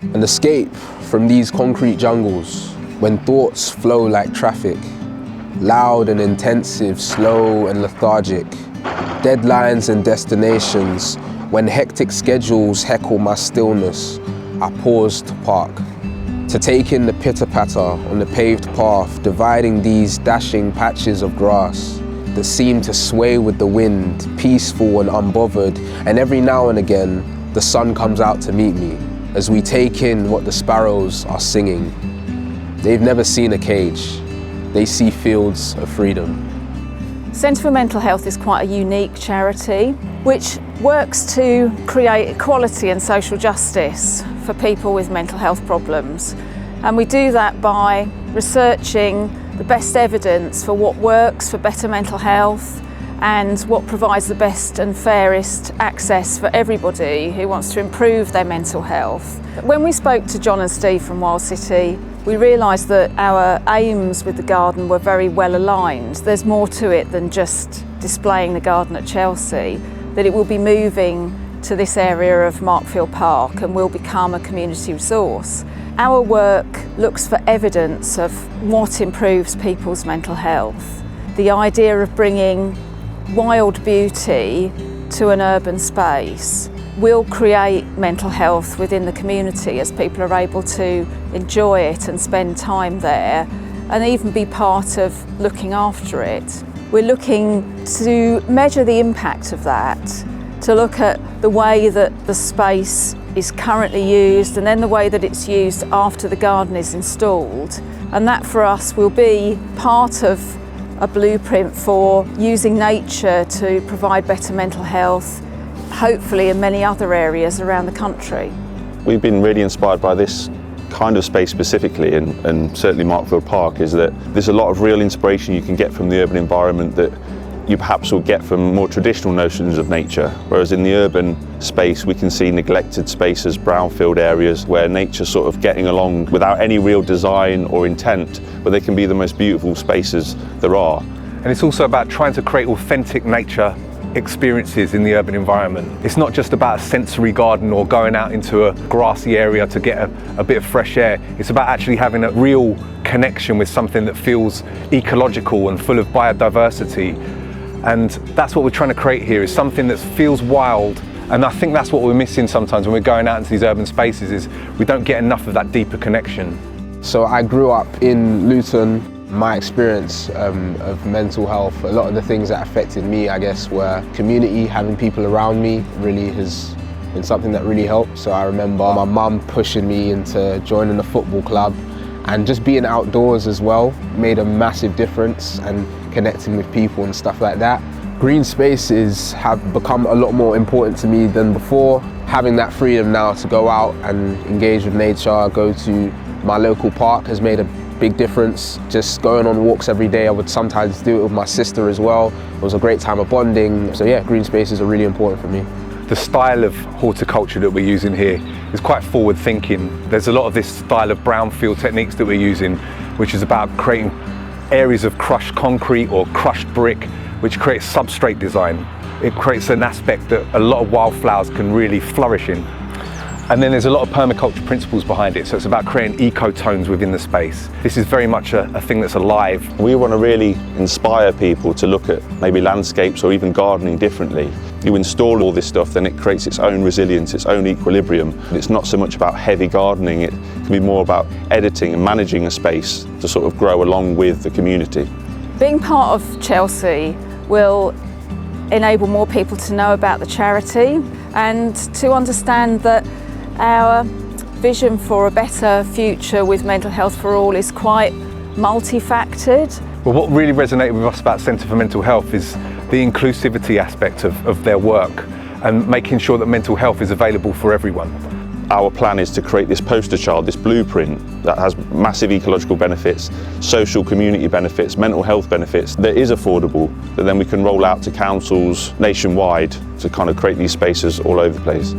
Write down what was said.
An escape from these concrete jungles when thoughts flow like traffic, loud and intensive, slow and lethargic. Deadlines and destinations, when hectic schedules heckle my stillness, I pause to park. To take in the pitter-patter on the paved path, dividing these dashing patches of grass that seem to sway with the wind, peaceful and unbothered, and every now and again, the sun comes out to meet me as we take in what the sparrows are singing. They've never seen a cage. They see fields of freedom. Centre for Mental Health is quite a unique charity which works to create equality and social justice for people with mental health problems. And we do that by researching the best evidence for what works for better mental health and what provides the best and fairest access for everybody who wants to improve their mental health. When we spoke to John and Steve from Wild City, we realised that our aims with the garden were very well aligned. There's more to it than just displaying the garden at Chelsea, that it will be moving to this area of Markfield Park and will become a community resource. Our work looks for evidence of what improves people's mental health. The idea of bringing wild beauty to an urban space will create mental health within the community as people are able to enjoy it and spend time there and even be part of looking after it. We're looking to measure the impact of that, to look at the way that the space is currently used and then the way that it's used after the garden is installed. And that for us will be part of a blueprint for using nature to provide better mental health, hopefully in many other areas around the country. We've been really inspired by this kind of space specifically, and certainly Markfield Park, is that there's a lot of real inspiration you can get from the urban environment that you perhaps will get from more traditional notions of nature, whereas in the urban space we can see neglected spaces, brownfield areas where nature's sort of getting along without any real design or intent, but they can be the most beautiful spaces there are. And it's also about trying to create authentic nature experiences in the urban environment. It's not just about a sensory garden or going out into a grassy area to get a bit of fresh air. It's about actually having a real connection with something that feels ecological and full of biodiversity. And that's what we're trying to create here, is something that feels wild. And I think that's what we're missing sometimes when we're going out into these urban spaces, is we don't get enough of that deeper connection. So I grew up in Luton. My experience of mental health, a lot of the things that affected me, I guess, were community. Having people around me really has been something that really helped. So I remember my mum pushing me into joining a football club, and just being outdoors as well made a massive difference, and connecting with people and stuff like that. Green spaces have become a lot more important to me than before. Having that freedom now to go out and engage with nature, go to my local park has made a big difference. Just going on walks every day. I would sometimes do it with my sister as well. It was a great time of bonding. So yeah, green spaces are really important for me. The style of horticulture that we're using here is quite forward thinking. There's a lot of this style of brownfield techniques that we're using, which is about creating areas of crushed concrete or crushed brick, which creates substrate design. It creates an aspect that a lot of wildflowers can really flourish in. And then there's a lot of permaculture principles behind it, so it's about creating ecotones within the space. This is very much a thing that's alive. We want to really inspire people to look at maybe landscapes or even gardening differently. You install all this stuff, then it creates its own resilience, its own equilibrium. It's not so much about heavy gardening, it can be more about editing and managing a space to sort of grow along with the community. Being part of Chelsea will enable more people to know about the charity and to understand that our vision for a better future with mental health for all is quite multifactored. Well, what really resonated with us about Centre for Mental Health is the inclusivity aspect of their work and making sure that mental health is available for everyone. Our plan is to create this poster child, this blueprint that has massive ecological benefits, social community benefits, mental health benefits, that is affordable, that then we can roll out to councils nationwide to kind of create these spaces all over the place.